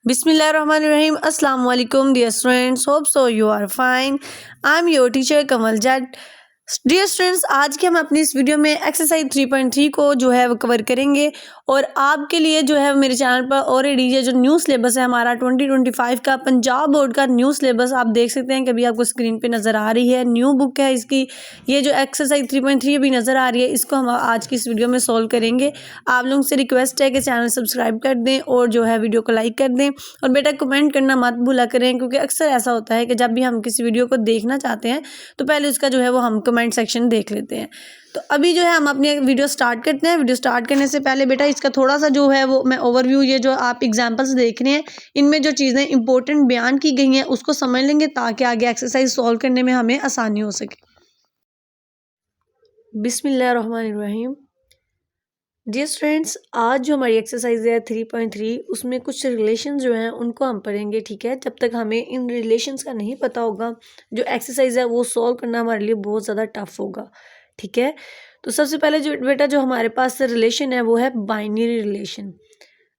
Bismillahirrahmanirrahim. Assalamu alaikum, dear students. Hope so you are fine. I'm your teacher Kamal Jatt. Dear students, आज के हम अपनी इस video में एक्सरसाइज 3.3 को जो है वो कवर करेंगे और आपके लिए जो है मेरे चैनल पर ऑलरेडी ये जो न्यू सिलेबस है हमारा 2025 का पंजाब बोर्ड का न्यू सिलेबस आप देख सकते हैं कि अभी आपको स्क्रीन पे नज़र आ रही है। न्यू बुक है इसकी, ये जो एक्सरसाइज 3.3 अभी नज़र आ रही है इसको हम आज की इस वीडियो में सॉल्व करेंगे। आप लोगों से रिक्वेस्ट है कि चैनल सब्सक्राइब कर दें और जो है वीडियो को लाइक कर दें और बेटा कमेंट करना मत भूला करें, क्योंकि अक्सर ऐसा होता है कि जब भी हम किसी वीडियो को देखना चाहते हैं तो पहले उसका जो है वो हम कमेंट सेक्शन देख लेते हैं। तो अभी जो है हम अपनी वीडियो स्टार्ट करते हैं। वीडियो स्टार्ट करने से पहले बेटा इसका थोड़ा सा जो है वो मैं ओवरव्यू, ये जो आप एग्जांपल्स देख रहे हैं इनमें जो चीज़ें इंपॉर्टेंट बयान की गई हैं उसको समझ लेंगे ताकि आगे एक्सरसाइज सॉल्व करने में हमें आसानी हो सके। बिस्मिल्लाहिर्रहमानिर्रहीम। जी स्टूडेंट्स, आज जो हमारी एक्सरसाइज है 3.3 उसमें कुछ रिलेशन जो हैं उनको हम पढ़ेंगे। ठीक है, जब तक हमें इन रिलेशंस का नहीं पता होगा जो एक्सरसाइज है वो सॉल्व करना हमारे लिए बहुत ज़्यादा टफ होगा। ठीक है, तो सबसे पहले जो बेटा जो हमारे पास रिलेशन है वो है बाइनरी रिलेशन।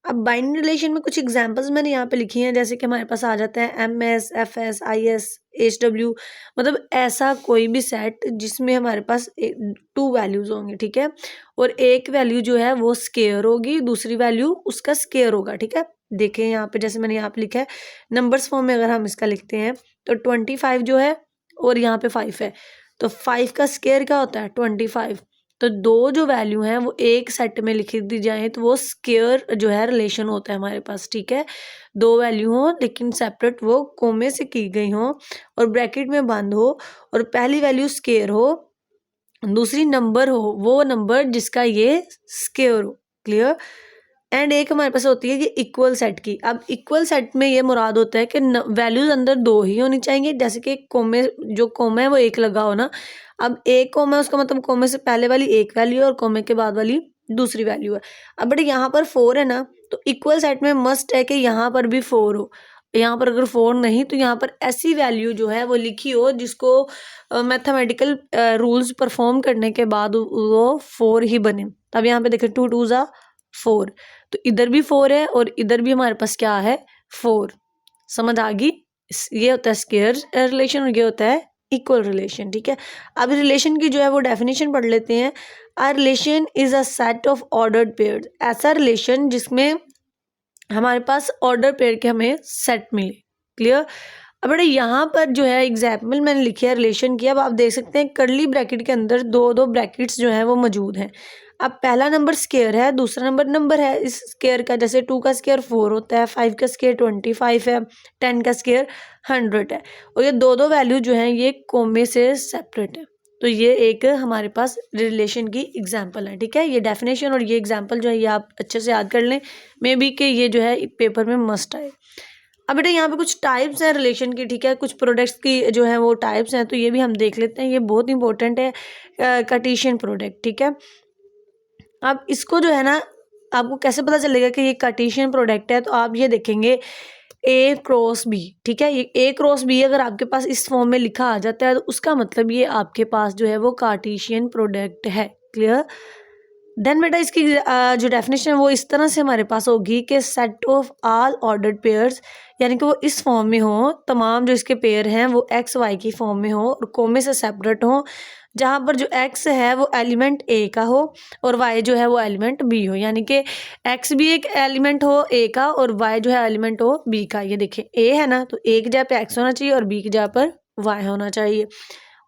अब बाइनरी रिलेशन में कुछ एग्जांपल्स मैंने यहाँ पे लिखी हैं, जैसे कि हमारे पास आ जाता है MS, FS, IS, HW, मतलब ऐसा कोई भी सेट जिसमें हमारे पास 2 वैल्यूज होंगे। ठीक है, और एक वैल्यू जो है वो स्केयर होगी, दूसरी वैल्यू उसका स्केयर होगा। ठीक है, देखें यहाँ पे जैसे मैंने यहाँ पे लिखा है नंबर्स फॉर्म में, अगर हम इसका लिखते हैं तो 25 जो है और यहाँ पे 5 है, तो 5 का स्केयर क्या होता है 25। तो दो जो वैल्यू हैं वो एक सेट में लिख दी जाए तो वो स्केयर जो है रिलेशन होता है हमारे पास। ठीक है, दो वैल्यू हो लेकिन सेपरेट वो कोमे से की गई हो और ब्रैकेट में बंद हो, और पहली वैल्यू स्केयर हो, दूसरी नंबर हो, वो नंबर जिसका ये स्केयर हो। क्लियर। एंड एक हमारे पास होती है कि इक्वल सेट की। अब इक्वल सेट में ये मुराद होता है कि वैल्यूज अंदर दो ही होनी चाहिए, जैसे कि कोमे, जो कोमा है वो एक लगा हो ना। अब एक कोमा है उसका मतलब कोमे से पहले वाली एक वैल्यू है और कोमे के बाद वाली दूसरी वैल्यू है। अब बट यहाँ पर 4 है ना, तो इक्वल सेट में मस्ट है कि यहाँ पर भी 4 हो। यहाँ पर अगर 4 नहीं तो यहाँ पर ऐसी वैल्यू जो है वो लिखी हो जिसको मैथमेटिकल रूल्स परफॉर्म करने के बाद वो 4 ही बने। अब यहाँ पे देखें 2 2 ज़ा 4, तो इधर भी 4 है और इधर भी हमारे पास क्या है 4। समझ आ गई। ये होता है स्केयर रिलेशन और ये होता है इक्वल रिलेशन। ठीक है, अब रिलेशन की जो है वो डेफिनेशन पढ़ लेते हैं। A relation is a set of ordered pairs. ऐसा रिलेशन जिसमें हमारे पास ऑर्डर पेयर के हमें सेट मिले। क्लियर। अब बेटा यहाँ पर जो है एग्जाम्पल मैंने लिखी है रिलेशन की। अब आप देख सकते हैं कर्ली ब्रैकेट के अंदर दो दो ब्रैकेट्स जो है वो मौजूद हैं। अब पहला नंबर स्केयर है, दूसरा नंबर है इस स्केयर का, जैसे 2 का स्केयर 4 होता है, 5 का स्केयर 25 है, 10 का स्केयर 100 है, और ये दो दो वैल्यू जो है ये कोमे से सेपरेट है। तो ये एक हमारे पास रिलेशन की एग्जाम्पल है। ठीक है, ये डेफिनेशन और ये एग्जाम्पल जो है ये आप अच्छे से याद कर लें, मे बी कि ये जो है पेपर में मस्ट आए। अब बेटा यहाँ पे कुछ टाइप्स हैं रिलेशन की। ठीक है, कुछ प्रोडक्ट्स की जो है वो टाइप्स हैं, तो ये भी हम देख लेते हैं, ये बहुत इंपॉर्टेंट है। Cartesian product. ठीक है, अब इसको जो है ना आपको कैसे पता चलेगा कि ये कार्टेशियन प्रोडक्ट है, तो आप ये देखेंगे A क्रॉस B। ठीक है, ये A क्रॉस B अगर आपके पास इस फॉर्म में लिखा आ जाता है तो उसका मतलब ये आपके पास जो है वो कार्टेशियन प्रोडक्ट है। क्लियर। देन बेटा इसकी जो डेफिनेशन है वो इस तरह से हमारे पास होगी कि set of all ordered pairs, यानी कि वो इस फॉर्म में हो, तमाम जो इसके पेयर हैं वो एक्स वाई की फॉर्म में हो और कोमे से सेपरेट हो, जहाँ पर जो एक्स है वो एलिमेंट ए का हो और वाई जो है वो एलिमेंट बी हो, यानी कि एक्स भी एक एलिमेंट हो ए का और वाई जो है एलिमेंट हो बी का। ये देखिए ए है ना, तो ए की जगह पे एक्स होना चाहिए और बी की जगह पर वाई होना चाहिए।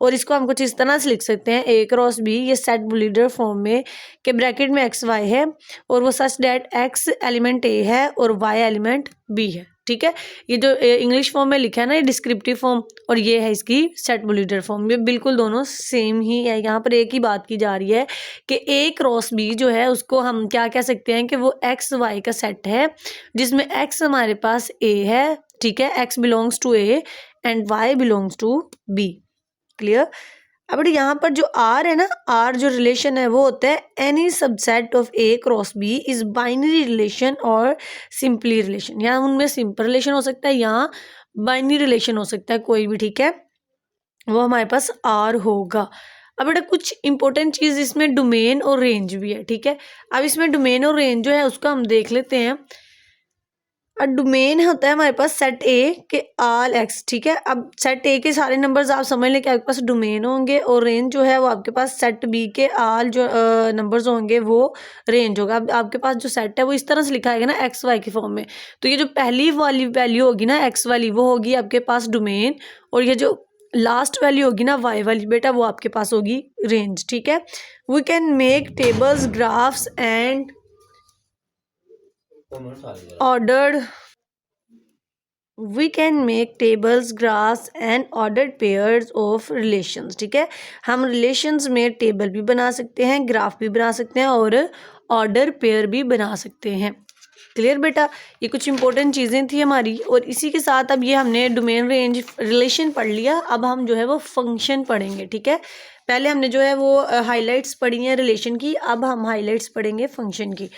और इसको हम कुछ इस तरह से लिख सकते हैं A क्रॉस B, ये सेट बुलिडर फॉर्म में के ब्रैकेट में एक्स वाई है और वो such that x element A है और वाई एलिमेंट B है। ठीक है, ये जो इंग्लिश फॉर्म में लिखा है ना ये डिस्क्रिप्टिव फॉर्म, और ये है इसकी सेट बुलिडर फॉर्म, ये बिल्कुल दोनों सेम ही है। यहाँ पर एक ही बात की जा रही है कि A क्रॉस B जो है उसको हम क्या कह सकते हैं कि वो एक्स वाई का सेट है जिसमें एक्स हमारे पास A है। ठीक है, X belongs to A and Y belongs to B। Clear. अब यहाँ पर जो आर है ना, आर जो रिलेशन है वो होता है any subset of A cross B is binary relation और सिंपली रिलेशन। यहाँ उनमें सिंपल रिलेशन हो सकता है, यहाँ बाइनरी रिलेशन हो सकता है, कोई भी। ठीक है, वो हमारे पास आर होगा। अब बेटा कुछ इंपॉर्टेंट चीज इसमें डोमेन और रेंज भी है। ठीक है, अब इसमें डोमेन और रेंज जो है उसको हम देख लेते हैं। डोमेन होता है हमारे पास सेट ए के ऑल एक्स, ठीक है। अब सेट ए के सारे नंबर्स आप समझ लें कि आपके पास डोमेन होंगे, और रेंज जो है वो आपके पास सेट बी के ऑल जो नंबर्स होंगे वो रेंज होगा। अब आपके पास जो सेट है वो इस तरह से लिखा है ना एक्स वाई के फॉर्म में, तो ये जो पहली वाली वैल्यू होगी ना एक्स वाली, वो होगी आपके पास डोमेन, और ये जो लास्ट वैल्यू होगी ना वाई वाली बेटा, वो आपके पास होगी रेंज, ठीक है। We can make tables, graphs and ordered we can make tables, graphs and ordered pairs of relations, ठीक है। हम relations में टेबल भी बना सकते हैं, ग्राफ भी बना सकते हैं, और ऑर्डर पेयर भी बना सकते हैं। क्लियर बेटा, ये कुछ इंपॉर्टेंट चीज़ें थी हमारी, और इसी के साथ अब ये हमने डोमेन, रेंज, रिलेशन पढ़ लिया। अब हम जो है वो फंक्शन पढ़ेंगे, ठीक है। पहले हमने जो है वो हाईलाइट्स पढ़ी हैं रिलेशन की, अब हम हाईलाइट्स पढ़ेंगे फंक्शन की।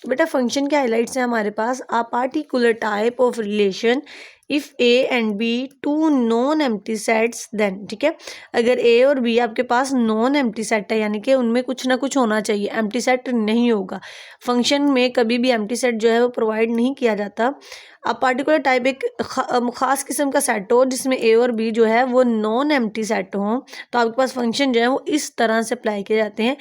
तो बेटा फंक्शन के हाईलाइट्स हैं हमारे पास, a particular type of relation if A and B two non empty sets then, ठीक है। अगर ए और बी आपके पास नॉन एम्प्टी सेट है, यानी कि उनमें कुछ ना कुछ होना चाहिए, एम्प्टी सेट नहीं होगा। फंक्शन में कभी भी एम्प्टी सेट जो है वो प्रोवाइड नहीं किया जाता। अब पार्टिकुलर टाइप एक ख़ास किस्म का सेट हो जिसमें ए और बी जो है वो नॉन एम्प्टी सेट हो, तो आपके पास फंक्शन जो है वो इस तरह से अप्लाई किए जाते हैं।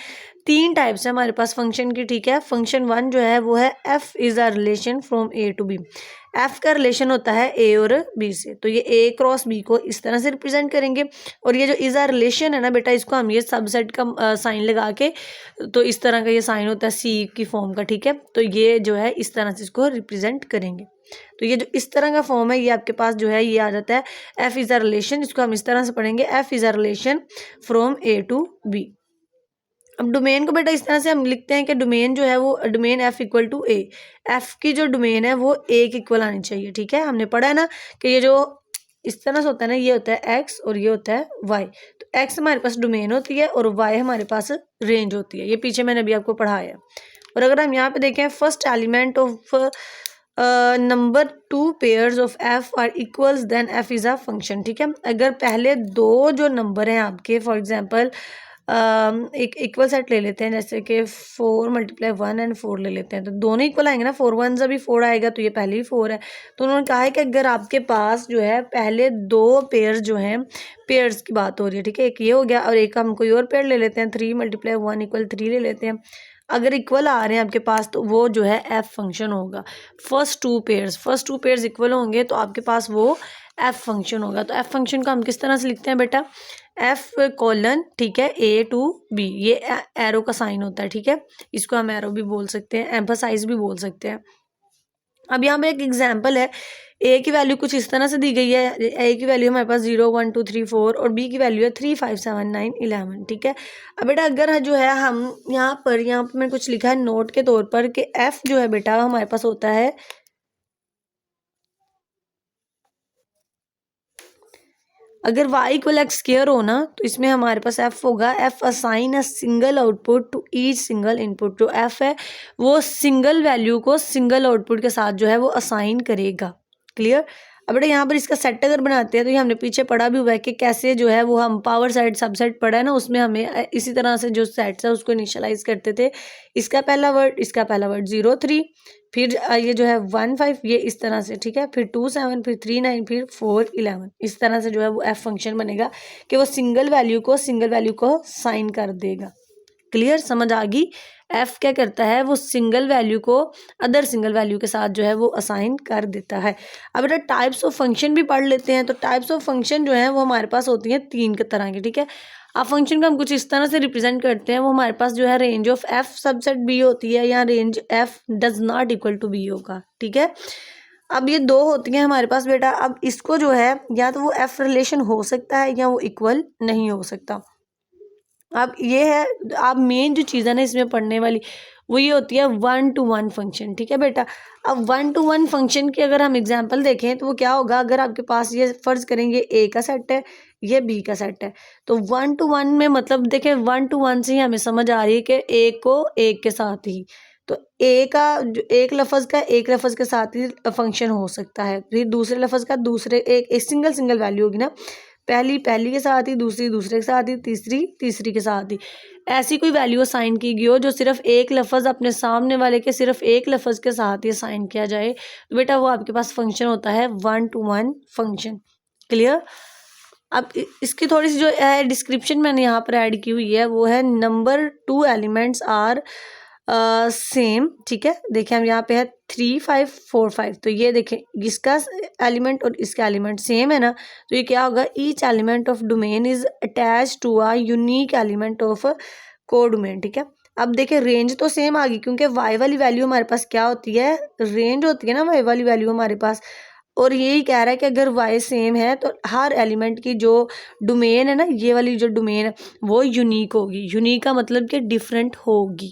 तीन टाइप्स है हमारे पास फंक्शन की, ठीक है। फंक्शन वन जो है वो है F is a relation from A to B. F का रिलेशन होता है ए और बी से, तो ये ए क्रॉस बी को इस तरह से रिप्रेजेंट करेंगे। और ये जो इज़ अ रिलेशन है ना बेटा, इसको हम ये सबसेट का साइन लगा के, तो इस तरह का ये साइन होता है सी की फॉर्म का, ठीक है। तो ये जो है इस तरह से इसको रिप्रेजेंट करेंगे। तो ये जो इस तरह का फॉर्म है ये आपके पास जो है ये आ जाता है एफ इज़ अ रिलेशन। इसको हम इस तरह से पढ़ेंगे, F is a relation from A to B. अब डोमेन को बेटा इस तरह से हम लिखते हैं कि डोमेन जो है वो domain F equal to A. F की जो डोमेन है वो ए के इक्वल आनी चाहिए, ठीक है। हमने पढ़ा है ना कि ये जो इस तरह से होता है ना, ये होता है एक्स और ये होता है वाई। तो एक्स हमारे पास डोमेन होती है और वाई हमारे पास रेंज होती है, ये पीछे मैंने अभी आपको पढ़ाया। और अगर हम यहाँ पे देखें, first element of number two pairs of F are equals then F is a function, ठीक है। अगर पहले दो जो नंबर हैं आपके, फॉर एग्जांपल एक इक्वल सेट ले लेते हैं, जैसे कि 4 × 1 एंड 4 ले लेते हैं, तो दोनों इक्वल आएंगे ना, 4 1 अभी 4 आएगा, तो ये पहले ही 4 है। तो उन्होंने कहा है कि अगर आपके पास जो है पहले दो पेयर्स जो हैं, पेयर्स की बात हो रही है, ठीक है, एक ये हो गया और एक हम कोई और पेयर ले लेते हैं, 3 × 1 = 3 ले लेते हैं। अगर इक्वल आ रहे हैं आपके पास तो वो जो है एफ फंक्शन होगा। फर्स्ट टू पेयर्स इक्वल होंगे तो आपके पास वो एफ फंक्शन होगा। तो एफ फंक्शन को हम किस तरह से लिखते हैं बेटा, एफ कोलन, ठीक है, ए टू बी, ये एरो का साइन होता है, ठीक है। इसको हम एरो भी बोल सकते हैं, एम्फसाइज भी बोल सकते हैं। अब यहाँ पे एक एग्जाम्पल है, ए की वैल्यू कुछ इस तरह से दी गई है। ए की वैल्यू हमारे पास 0 1 2 3 4 और बी की वैल्यू है 3 5 7 9 11, ठीक है। अब बेटा अगर जो है हम यहाँ पर मैंने कुछ लिखा है नोट के तौर पर कि एफ जो है बेटा हमारे पास होता है, अगर y = x² हो ना तो इसमें हमारे पास f होगा, f assign a single output to each single input. जो f है वो सिंगल वैल्यू को सिंगल आउटपुट के साथ जो है वो असाइन करेगा। क्लियर। अब बेटा यहाँ पर इसका सेट अगर बनाते हैं तो ये हमने पीछे पढ़ा भी हुआ है कि कैसे जो है वो हम पावर सेट सबसेट पढ़ा है ना, उसमें हमें इसी तरह से जो सेट्स है उसको इनिशियलाइज करते थे। इसका पहला वर्ड 0 3, फिर ये जो है 1 5, ये इस तरह से, ठीक है, फिर 2 7, फिर 3 9, फिर 4 11, इस तरह से जो है वो एफ फंक्शन बनेगा कि वो सिंगल वैल्यू को साइन कर देगा। क्लियर, समझ आ गई। एफ क्या करता है, वो सिंगल वैल्यू को अदर सिंगल वैल्यू के साथ जो है वो असाइन कर देता है। अब बेटा टाइप्स ऑफ फंक्शन भी पढ़ लेते हैं। तो टाइप्स ऑफ फंक्शन जो है वो हमारे पास होती हैं 3 तरह की, ठीक है। अब फंक्शन को हम कुछ इस तरह से रिप्रेजेंट करते हैं, वो हमारे पास जो है range of F subset B होती है, या range F does not equal to B होगा, ठीक है। अब ये दो होती हैं हमारे पास बेटा। अब इसको जो है या तो वो एफ रिलेशन हो सकता है या वो इक्वल नहीं हो सकता। अब ये है, अब मेन जो चीज़ है ना इसमें पढ़ने वाली वो ये होती है 1 to 1 फंक्शन, ठीक है बेटा। अब 1 to 1 फंक्शन की अगर हम एग्जांपल देखें तो वो क्या होगा, अगर आपके पास ये फर्ज करेंगे ए का सेट है, ये बी का सेट है, तो 1 to 1 में मतलब देखें 1 to 1 से ही हमें समझ आ रही है कि ए को एक के साथ ही, तो ए का एक लफ्ज़ के साथ ही फंक्शन हो सकता है, फिर दूसरे लफ्ज़ का दूसरे एक सिंगल वैल्यू होगी ना, पहली पहली के साथ ही, दूसरी दूसरे के साथ ही, तीसरी तीसरी के साथ ही ऐसी कोई वैल्यू असाइन की गई हो जो सिर्फ एक लफ्ज़ अपने सामने वाले के सिर्फ एक लफ्ज़ के साथ ही असाइन किया जाए, तो बेटा वो आपके पास फंक्शन होता है 1-to-1 फंक्शन। क्लियर। अब इसकी थोड़ी सी जो है डिस्क्रिप्शन मैंने यहाँ पर ऐड की हुई है, वो है नंबर 2 एलिमेंट्स आर सेम। ठीक है, देखिए हम यहाँ पे है 3, 5, 4, 5, तो ये देखें इसका एलिमेंट और इसका एलिमेंट सेम है ना, तो ये क्या होगा, each element of domain is attach to a unique element of codomain. ठीक है, अब देखिए रेंज तो सेम आ गई, क्योंकि वाई वाली वैल्यू हमारे पास क्या होती है, रेंज होती है ना वाई वाली वैल्यू हमारे पास, और यही कह रहा है कि अगर वाई सेम है तो हर एलिमेंट की जो डोमेन है ना, ये वाली जो डोमेन है वो यूनिक होगी। यूनिक का मतलब कि डिफरेंट होगी।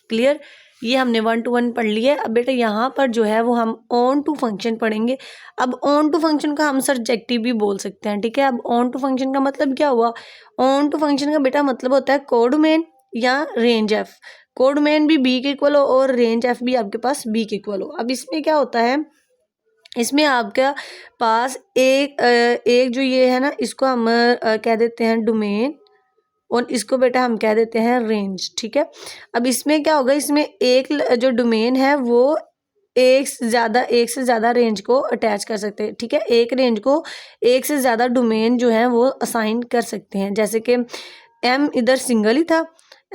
क्लियर, ये हमने 1-to-1 पढ़ लिया है। अब बेटा यहाँ पर जो है वो हम ऑन टू फंक्शन पढ़ेंगे। अब ऑन टू फंक्शन का हम सब्जेक्टिव भी बोल सकते हैं। ठीक है, अब ऑन टू फंक्शन का मतलब क्या हुआ, ऑन टू फंक्शन का बेटा मतलब होता है कोडोमेन या रेंज एफ। कोडोमेन भी बी के इक्वल हो और रेंज एफ भी आपके पास बी के इक्वल हो। अब इसमें क्या होता है, इसमें आपका पास एक जो ये है ना, इसको हम कह देते हैं डोमेन, और इसको बेटा हम कह देते हैं रेंज। ठीक है, अब इसमें क्या होगा, इसमें एक जो डोमेन है वो एक से ज़्यादा रेंज को अटैच कर सकते हैं। ठीक है, एक रेंज को एक से ज़्यादा डोमेन जो है वो असाइन कर सकते हैं, जैसे कि एम इधर सिंगल ही था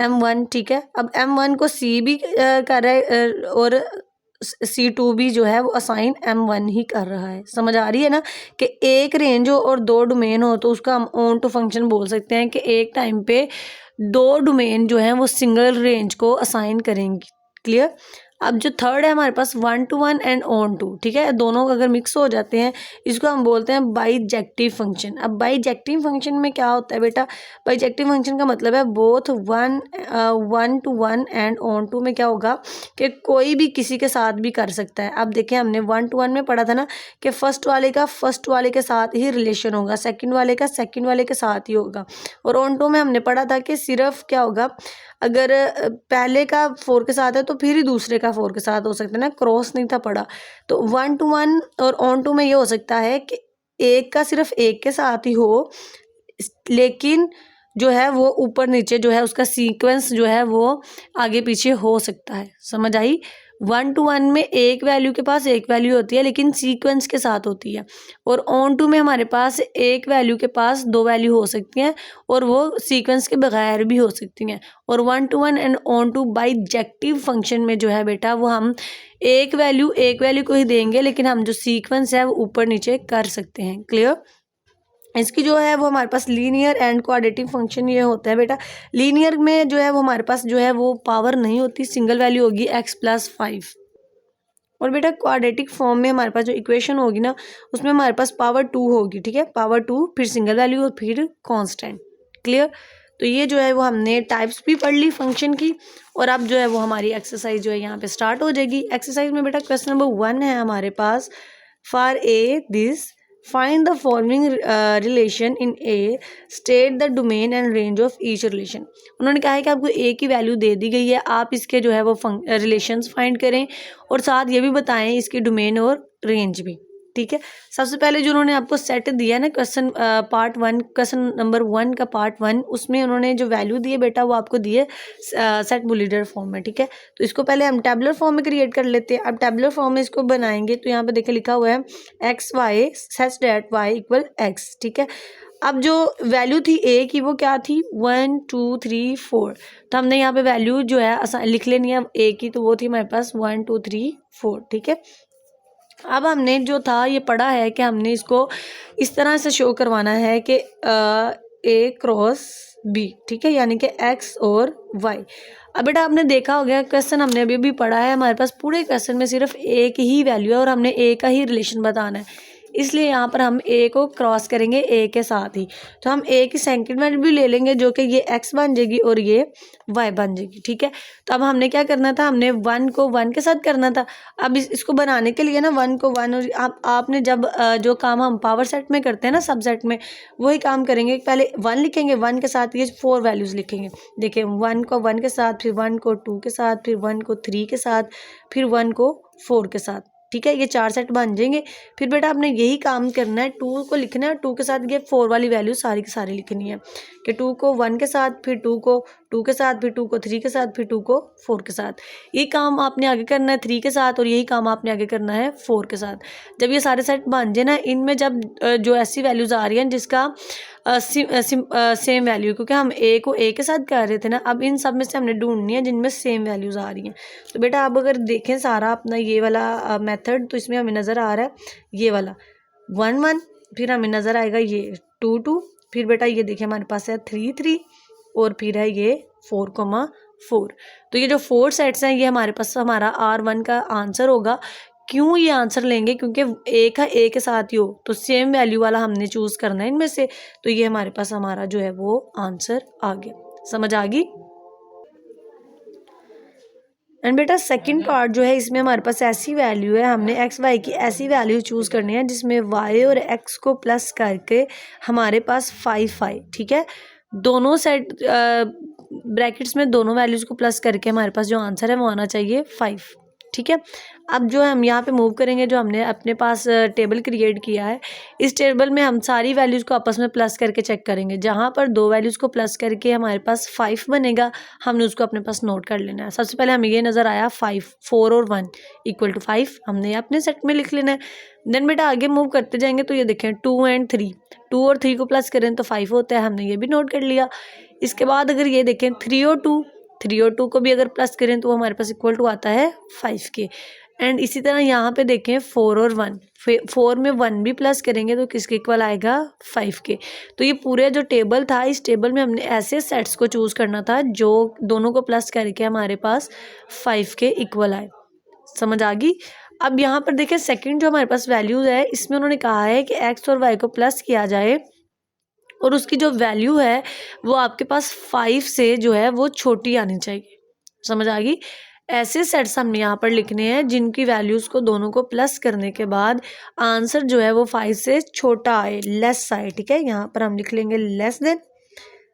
M1। ठीक है, अब M1 को C भी कर रहा है और C2 भी जो है वो असाइन M1 ही कर रहा है। समझ आ रही है ना, कि एक रेंज हो और दो डोमेन हो तो उसका हम ऑन टू फंक्शन बोल सकते हैं कि एक टाइम पे दो डोमेन जो हैं वो सिंगल रेंज को असाइन करेंगी। क्लियर। अब जो थर्ड है हमारे पास 1-to-1 एंड ऑन टू। ठीक है, दोनों अगर मिक्स हो जाते हैं इसको हम बोलते हैं बाईजेक्टिव फंक्शन। अब बाईजेक्टिव फंक्शन में क्या होता है बेटा, बाईजेक्टिव फंक्शन का मतलब है both 1-to-1 and on to में क्या होगा कि कोई भी किसी के साथ भी कर सकता है। अब देखिए हमने 1-to-1 में पढ़ा था ना कि फर्स्ट वाले के साथ ही रिलेशन होगा, सेकंड वाले के साथ ही होगा, और ऑन टू में हमने पढ़ा था कि सिर्फ क्या होगा, अगर पहले का 4 के साथ है तो फिर ही दूसरे का 4 के साथ हो सकता है ना, क्रॉस नहीं था पढ़ा। तो 1-to-1 और ऑन टू में ये हो सकता है कि एक का सिर्फ एक के साथ ही हो, लेकिन जो है वो ऊपर नीचे जो है उसका सीक्वेंस जो है वो आगे पीछे हो सकता है। समझ आई। 1-to-1 में एक वैल्यू के पास एक वैल्यू होती है लेकिन सीक्वेंस के साथ होती है, और ऑन टू में हमारे पास एक वैल्यू के पास दो वैल्यू हो सकती हैं और वो सीक्वेंस के बगैर भी हो सकती हैं। और 1-to-1 and onto bijective function में जो है बेटा वो हम एक वैल्यू को ही देंगे, लेकिन हम जो सीक्वेंस है वो ऊपर नीचे कर सकते हैं। क्लियर। इसकी जो है वो हमारे पास लीनियर एंड क्वाड्रेटिक फंक्शन ये होता है बेटा। लीनियर में जो है वो हमारे पास जो है वो पावर नहीं होती, सिंगल वैल्यू होगी x+5, और बेटा क्वाड्रेटिक फॉर्म में हमारे पास जो इक्वेशन होगी ना उसमें हमारे पास पावर 2 होगी। ठीक है, पावर 2 फिर सिंगल वैल्यू और फिर कांस्टेंट। क्लियर। तो ये जो है वो हमने टाइप्स भी पढ़ ली फंक्शन की, और अब जो है वो हमारी एक्सरसाइज जो है यहाँ पे स्टार्ट हो जाएगी। एक्सरसाइज में बेटा क्वेश्चन नंबर 1 है हमारे पास, for A this find the following relation in A, state the domain and range of each relation. उन्होंने कहा है कि आपको ए की वैल्यू दे दी गई है, आप इसके जो है वो रिलेशंस फाइंड करें और साथ ये भी बताएं इसकी डोमेन और रेंज भी। ठीक है, सबसे पहले जो उन्होंने आपको सेट दिया ना क्वेश्चन पार्ट 1, क्वेश्चन नंबर 1 का पार्ट 1, उसमें उन्होंने जो वैल्यू दी है बेटा वो आपको दी है सेट बुलियन फॉर्म में। ठीक है, तो इसको पहले हम टेबुलर फॉर्म में क्रिएट कर लेते हैं। अब टेबुलर फॉर्म में इसको बनाएंगे तो यहाँ पे देखिए लिखा हुआ है XY such that Y = X। ठीक है, अब जो वैल्यू थी ए की वो क्या थी, 1 2 3 4, तो हमने यहाँ पे वैल्यू जो है लिख लेनी है ए की, तो वो थी हमारे पास 1 2 3 4। ठीक है, अब हमने जो था ये पढ़ा है कि हमने इसको इस तरह से शो करवाना है कि A×B। ठीक है, यानी कि X और Y। अब बेटा आपने देखा हो गया क्वेश्चन हमने अभी भी पढ़ा है, हमारे पास पूरे क्वेश्चन में सिर्फ एक ही वैल्यू है और हमने ए का ही रिलेशन बताना है, इसलिए यहाँ पर हम ए को क्रॉस करेंगे ए के साथ ही। तो हम ए की सेकंड वैल्यू भी ले लेंगे जो कि ये एक्स बन जाएगी और ये वाई बन जाएगी। ठीक है, तो अब हमने क्या करना था, हमने 1 को 1 के साथ करना था। अब इसको बनाने के लिए ना 1 को 1, और आपने जब जो काम हम पावर सेट में करते हैं ना सब सेट में, वही काम करेंगे। पहले 1 लिखेंगे, 1 के साथ ये 4 वैल्यूज़ लिखेंगे। देखिए 1 को 1 के साथ, फिर 1 को 2 के साथ, फिर 1 को 3 के साथ, फिर 1 को 4 के साथ। ठीक है, ये 4 सेट बन जाएंगे। फिर बेटा आपने यही काम करना है, 2 को लिखना है, 2 के साथ ये 4 वाली वैल्यू सारी की सारी लिखनी है कि 2 को 1 के साथ, फिर 2 को 2 के साथ, फिर 2 को 3 के साथ, फिर 2 को 4 के साथ। ये काम आपने आगे करना है 3 के साथ और यही काम आपने आगे करना है 4 के साथ। जब ये सारे सेट बन जाए ना, इनमें जब जो ऐसी वैल्यूज़ आ रही हैं जिसका सेम वैल्यू, क्योंकि हम ए को ए के साथ कर रहे थे ना, अब इन सब में से हमने ढूंढनी है जिनमें सेम वैल्यूज़ आ रही हैं। तो बेटा आप अगर देखें सारा अपना ये वाला मेथड, तो इसमें हमें नज़र आ रहा है ये वाला 1 1, फिर हमें नज़र आएगा ये 2 2, फिर बेटा ये देखिए हमारे पास है 3 3 और फिर है ये 4,4। तो ये जो 4 सेट्स हैं ये हमारे पास हमारा R1 का आंसर होगा। क्यों ये आंसर लेंगे? क्योंकि एक है ए के साथ ही हो, तो सेम वैल्यू वाला हमने चूज़ करना है इनमें से। तो ये हमारे पास हमारा जो है वो आंसर आ गया। समझ आ गई? एंड बेटा सेकंड पार्ट जो है, इसमें हमारे पास ऐसी वैल्यू है, हमने एक्स वाई की ऐसी वैल्यू चूज़ करनी है जिसमें वाई और एक्स को प्लस करके हमारे पास 5 आए। ठीक है, दोनों सेट ब्रैकेट्स में दोनों वैल्यूज़ को प्लस करके हमारे पास जो आंसर है वो आना चाहिए 5। ठीक है, अब जो है हम यहाँ पे मूव करेंगे, जो हमने अपने पास टेबल क्रिएट किया है, इस टेबल में हम सारी वैल्यूज़ को आपस में प्लस करके चेक करेंगे। जहाँ पर 2 वैल्यूज़ को प्लस करके हमारे पास 5 बनेगा, हमने उसको अपने पास नोट कर लेना है। सबसे पहले हमें ये नज़र आया 5, 4 और 1 = 5, हमने अपने सेट में लिख लेना है। देन बेटा आगे मूव करते जाएंगे तो ये देखें 2 एंड 3, 2 और 3 को प्लस करें तो 5 होता है, हमने ये भी नोट कर लिया। इसके बाद अगर ये देखें 3 और 2 को भी अगर प्लस करें तो हमारे पास = आता है 5 के। एंड इसी तरह यहाँ पे देखें 4 और 1, 4 में 1 भी प्लस करेंगे तो किसके इक्वल आएगा? 5 के। तो ये पूरे जो टेबल था, इस टेबल में हमने ऐसे सेट्स को चूज़ करना था जो दोनों को प्लस करके हमारे पास 5 के इक्वल आए। समझ आ गई? अब यहाँ पर देखें सेकंड जो हमारे पास वैल्यूज़ है, इसमें उन्होंने कहा है कि एक्स और वाई को प्लस किया जाए और उसकी जो वैल्यू है वो आपके पास 5 से जो है वो छोटी आनी चाहिए। समझ आ गई? ऐसे सेट्स हमने यहाँ पर लिखने हैं जिनकी वैल्यूज़ को दोनों को प्लस करने के बाद आंसर जो है वो 5 से छोटा आए, लेस आए। ठीक है, यहाँ पर हम लिख लेंगे लेस देन।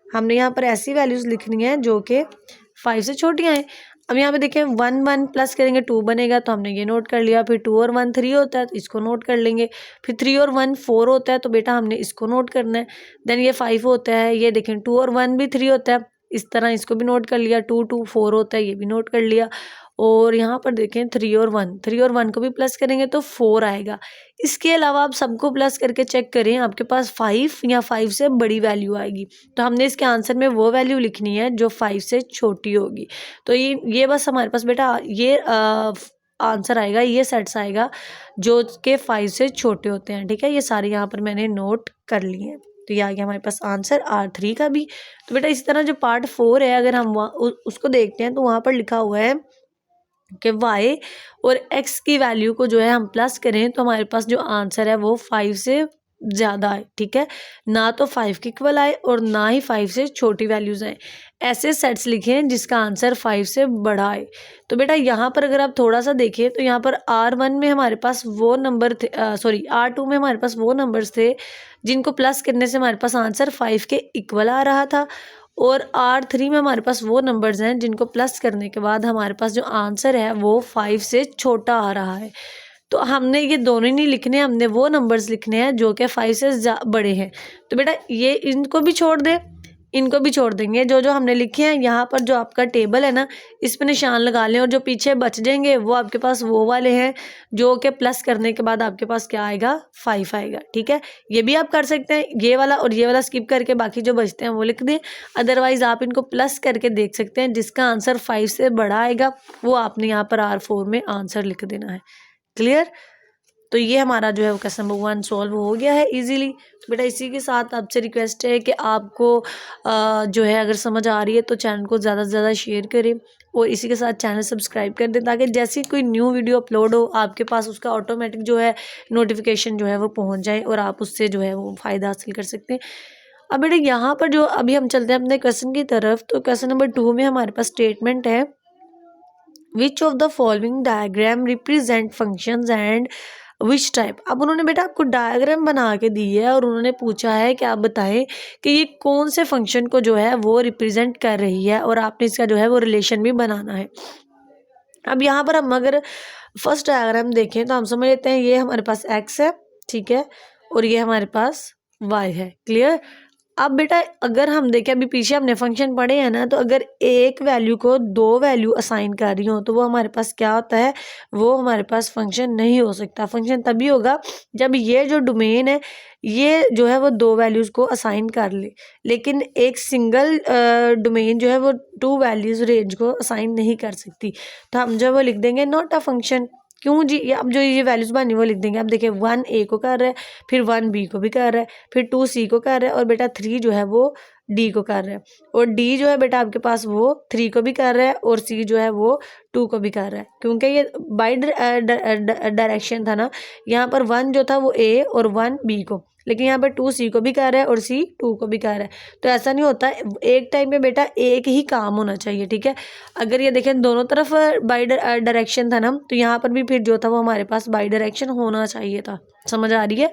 हमने यहाँ पर ऐसी वैल्यूज़ लिखनी है जो कि 5 से छोटी आए। अब यहाँ पे देखें 1 1 प्लस करेंगे 2 बनेगा, तो हमने ये नोट कर लिया। फिर 2 और 1 3 होता है तो इसको नोट कर लेंगे। फिर 3 और 1 4 होता है तो बेटा हमने इसको नोट करना है। देन ये 5 होता है, ये देखें 2 और 1 भी 3 होता है, इस तरह इसको भी नोट कर लिया। 2 2 4 होता है, ये भी नोट कर लिया। और यहाँ पर देखें 3 और 1 को भी प्लस करेंगे तो 4 आएगा। इसके अलावा आप सबको प्लस करके चेक करें, आपके पास 5 या 5 से बड़ी वैल्यू आएगी। तो हमने इसके आंसर में वो वैल्यू लिखनी है जो 5 से छोटी होगी। तो ये बस हमारे पास बेटा ये आंसर आएगा, ये सेट्स आएगा जो कि 5 से छोटे होते हैं। ठीक है, ये सारे यहाँ पर मैंने नोट कर लिए हैं। तो ये आ गया हमारे पास आंसर R3 का भी। तो बेटा इस तरह जो पार्ट 4 है, अगर हम उसको देखते हैं तो वहाँ पर लिखा हुआ है कि y और x की वैल्यू को जो है हम प्लस करें तो हमारे पास जो आंसर है वो 5 से ज़्यादा आए। ठीक है, ना तो 5 के इक्वल आए और ना ही 5 से छोटी वैल्यूज़ आए। ऐसे सेट्स लिखें जिसका आंसर 5 से बड़ा आए। तो बेटा यहाँ पर अगर आप थोड़ा सा देखें तो यहाँ पर R1 में हमारे पास वो नंबर थे, R2 में हमारे पास वो नंबर्स थे जिनको प्लस करने से हमारे पास आंसर 5 के इक्वल आ रहा था। और R3 में हमारे पास वो नंबर्स हैं जिनको प्लस करने के बाद हमारे पास जो आंसर है वो 5 से छोटा आ रहा है। तो हमने ये दोनों ही नहीं लिखने, हमने वो नंबर्स लिखने हैं जो कि 5 से बड़े हैं। तो बेटा ये इनको भी छोड़ दे, इनको भी छोड़ देंगे। जो जो हमने लिखे हैं यहाँ पर जो आपका टेबल है ना, इस पर निशान लगा लें और जो पीछे बच जाएंगे वो आपके पास वो वाले हैं जो कि प्लस करने के बाद आपके पास क्या आएगा? 5 आएगा। ठीक है, ये भी आप कर सकते हैं, ये वाला और ये वाला स्किप करके बाकी जो बचते हैं वो लिख दें। अदरवाइज़ आप इनको प्लस करके देख सकते हैं, जिसका आंसर 5 से बड़ा आएगा वो आपने यहाँ पर R4 में आंसर लिख देना है। क्लियर? तो ये हमारा जो है वो क्वेश्चन नंबर 1 सॉल्व हो गया है इजीली। तो बेटा इसी के साथ आपसे रिक्वेस्ट है कि आपको जो है अगर समझ आ रही है तो चैनल को ज़्यादा से ज़्यादा शेयर करें और इसी के साथ चैनल सब्सक्राइब कर दें, ताकि जैसी कोई न्यू वीडियो अपलोड हो आपके पास उसका ऑटोमेटिक जो है नोटिफिकेशन जो है वो पहुँच जाए और आप उससे जो है वो फ़ायदा हासिल कर सकते हैं। अब बेटा यहाँ पर जो अभी हम चलते हैं अपने क्वेश्चन की तरफ, तो क्वेश्चन नंबर 2 में हमारे पास स्टेटमेंट है, which of the following diagram represent functions and which type. अब उन्होंने बेटा आपको डायग्राम बना के दी है और उन्होंने पूछा है कि आप बताएं कि ये कौन से फंक्शन को जो है वो रिप्रेजेंट कर रही है और आपने इसका जो है वो रिलेशन भी बनाना है। अब यहाँ पर हम अगर फर्स्ट डायग्राम देखें तो हम समझ लेते हैं ये हमारे पास x है, ठीक है, और ये हमारे पास y है। क्लियर। अब बेटा अगर हम देखें, अभी पीछे हमने फंक्शन पढ़े हैं ना, तो अगर एक वैल्यू को दो वैल्यू असाइन कर रही हो तो वो हमारे पास क्या होता है, वो हमारे पास फंक्शन नहीं हो सकता। फंक्शन तभी होगा जब ये जो डोमेन है ये जो है वो दो वैल्यूज को असाइन कर ले, लेकिन एक सिंगल डोमेन जो है वो टू वैल्यूज रेंज को असाइन नहीं कर सकती। तो हम जो है वो लिख देंगे नॉट अ फंक्शन। क्यों जी, अब जो ये वैल्यूज बनी वो लिख देंगे। अब देखिए 1 a को कर रहा है, फिर 1 b को भी कर रहा है, फिर 2 c को कर रहा है, और बेटा 3 जो है वो d को कर रहा है, और d जो है बेटा आपके पास वो 3 को भी कर रहा है, और c जो है वो 2 को भी कर रहा है। क्योंकि ये बाई डायरेक्शन था ना, यहाँ पर 1 जो था वो a और 1 b को, लेकिन यहाँ पर 2 c को भी कर रहा है और c 2 को भी कर रहा है। तो ऐसा नहीं होता, एक टाइम पे बेटा एक ही काम होना चाहिए, ठीक है। अगर ये देखें दोनों तरफ बाई डायरेक्शन था ना, तो यहाँ पर भी फिर जो था वो हमारे पास बाई डायरेक्शन होना चाहिए था। समझ आ रही है।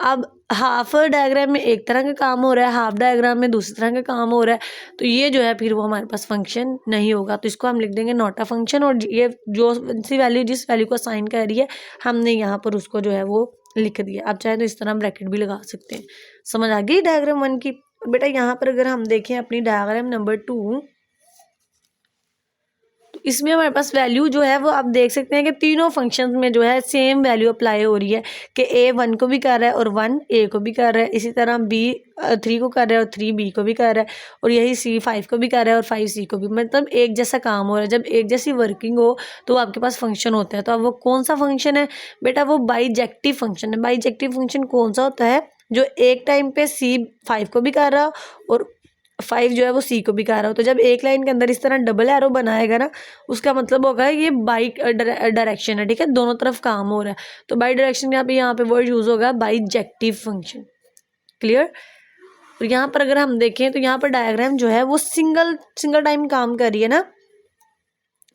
अब हाफ डायग्राम में एक तरह का काम हो रहा है, हाफ डायग्राम में दूसरी तरह का काम हो रहा है, तो ये जो है फिर वो हमारे पास फंक्शन नहीं होगा। तो इसको हम लिख देंगे नॉट अ फंक्शन, और ये जो सी वैल्यू जिस वैल्यू को असाइन कर रही है हमने यहाँ पर उसको जो है वो लिख दिया। आप चाहे तो इस तरह ब्रैकेट भी लगा सकते हैं। समझ आ गई डायग्राम 1 की। बेटा यहाँ पर अगर हम देखें अपनी डायग्राम नंबर 2, तो इसमें हमारे पास वैल्यू जो है वो आप देख सकते हैं कि तीनों फंक्शंस में जो है सेम वैल्यू अप्लाई हो रही है कि a 1 को भी कर रहा है और 1 a को भी कर रहा है, इसी तरह b 3 को कर रहा है और 3 b को भी कर रहा है, और यही c 5 को भी कर रहा है और 5 c को भी। मतलब एक जैसा काम हो रहा है। जब एक जैसी वर्किंग हो तो आपके पास फंक्शन होता है। तो अब वो कौन सा फंक्शन है बेटा, वो बाईजेक्टिव फंक्शन है। बाईजेक्टिव फंक्शन कौन सा होता है, जो एक टाइम पे c 5 को भी कर रहा और 5 जो है वो c को भी कर रहा हो। तो जब एक लाइन के अंदर इस तरह डबल एरो बनाएगा ना, उसका मतलब होगा ये बाई डायरेक्शन है, ठीक है, दोनों तरफ काम हो रहा है। तो बाई डायरेक्शन यहाँ पे वर्ड यूज होगा बाईजेक्टिव फंक्शन। क्लियर। और यहाँ पर अगर हम देखें तो यहाँ पर डायग्राम जो है वो सिंगल टाइम काम कर रही है ना,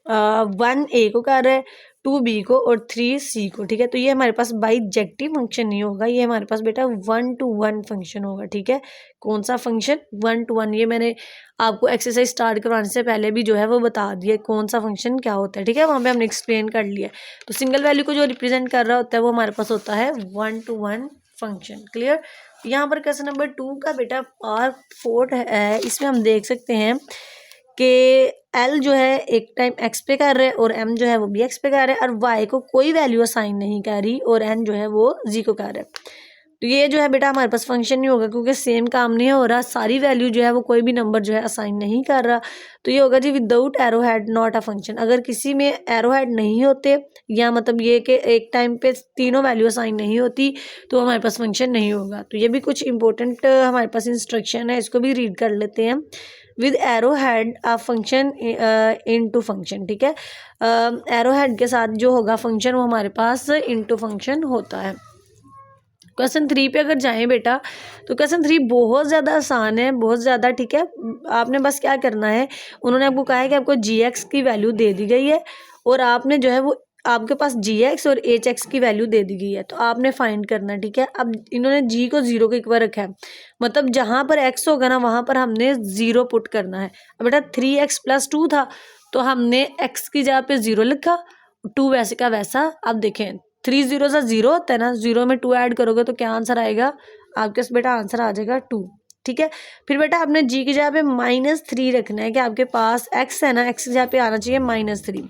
1 a को कर रहा है, 2 b को और 3 c को, ठीक है। तो ये हमारे पास बाईजेक्टिव फंक्शन नहीं होगा, ये हमारे पास बेटा 1 to 1 फंक्शन होगा, ठीक है। कौन सा फंक्शन, 1 to 1। ये मैंने आपको एक्सरसाइज स्टार्ट करवाने से पहले भी जो है वो बता दिया कौन सा फंक्शन क्या होता है, ठीक है, वहाँ पे हमने एक्सप्लेन कर लिया। तो सिंगल वैल्यू को जो रिप्रेजेंट कर रहा होता है वो हमारे पास होता है 1 to 1 फंक्शन। क्लियर। यहाँ पर क्वेश्चन नंबर 2 का बेटा पार्ट 4 है, इसमें हम देख सकते हैं कि एल जो है एक टाइम एक्स पे कर रहा है और एम जो है वो भी एक्स पे कर रहा है, और वाई को कोई वैल्यू असाइन नहीं कर रही, और एन जो है वो जी को कर रहा है। तो ये जो है बेटा हमारे पास फंक्शन नहीं होगा, क्योंकि सेम काम नहीं हो रहा, सारी वैल्यू जो है वो कोई भी नंबर जो है असाइन नहीं कर रहा। तो ये होगा G without arrowhead not a function. अगर किसी में एरो हेड नहीं होते, या मतलब ये कि एक टाइम पे तीनों वैल्यू असाइन नहीं होती, तो हमारे पास फंक्शन नहीं होगा। तो ये भी कुछ इंपॉर्टेंट हमारे पास इंस्ट्रक्शन है, इसको भी रीड कर लेते हैं। With arrow head a function into function, ठीक है। एरो हेड के साथ जो होगा फंक्शन वो हमारे पास इनटू फंक्शन होता है। क्वेश्चन 3 पे अगर जाएं बेटा, तो क्वेश्चन 3 बहुत ज़्यादा आसान है, बहुत ज़्यादा, ठीक है। आपने बस क्या करना है, उन्होंने आपको कहा है कि आपको gx की वैल्यू दे दी गई है, और आपने जो है वो आपके पास gx और hx की वैल्यू दे दी गई है, तो आपने फाइंड करना है, ठीक है। अब इन्होंने g को 0 के इक्वल रखा है, मतलब जहाँ पर x होगा ना वहाँ पर हमने 0 पुट करना है। अब बेटा 3x + 2 था, तो हमने x की जगह पे 0 लिखा, 2 वैसे का वैसा। अब देखें 3 0 से 0 होता है ना, 0 में 2 ऐड करोगे तो क्या आंसर आएगा आपके पास बेटा, आंसर आ जाएगा 2, ठीक है। फिर बेटा आपने g की जगह पे -3 रखना है कि आपके पास x है ना, x की जगह पे आना चाहिए -3।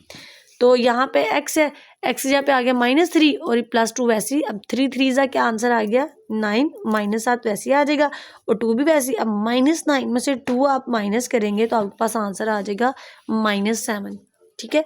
तो यहाँ पे x है, x की जगह पे आ गया -3 और +2 वैसे ही। अब 3 3 का क्या आंसर आ गया 9, -7 वैसे ही आ जाएगा, और 2 भी वैसे ही। अब -9 में से 2 आप माइनस करेंगे तो आपके पास आंसर आ जाएगा -7, ठीक है।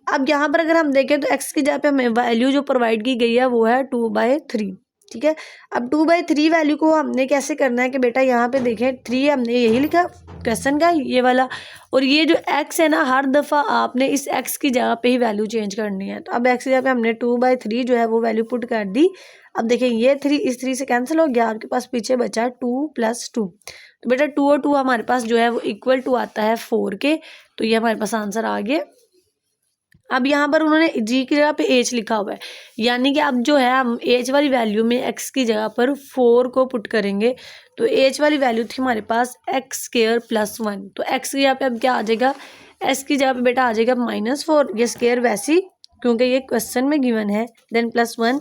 अब यहाँ पर अगर हम देखें तो x की जगह पे हमें वैल्यू जो प्रोवाइड की गई है वो है 2/3, ठीक है। अब 2/3 वैल्यू को हमने कैसे करना है कि बेटा यहाँ पे देखें 3 हमने यही लिखा क्वेश्चन का ये वाला, और ये जो x है ना, हर दफ़ा आपने इस x की जगह पे ही वैल्यू चेंज करनी है। तो अब x की जगह पे हमने 2/3 जो है वो वैल्यू पुट कर दी। अब देखें ये 3 इस 3 से कैंसिल हो गया, आपके पास पीछे बचा 2 + 2। तो बेटा 2 और 2 हमारे पास जो है वो इक्वल टू आता है 4 के, तो ये हमारे पास आंसर आ गया। अब यहाँ पर उन्होंने g की जगह पे h लिखा हुआ है, यानी कि अब जो है हम h वाली वैल्यू में x की जगह पर 4 को पुट करेंगे। तो h वाली वैल्यू थी हमारे पास x² + 1, तो x की जगह पे अब क्या आ जाएगा एक्स की जगह पे बेटा आ जाएगा -4, ये स्केयर वैसी क्योंकि ये क्वेश्चन में गिवन है। देन +1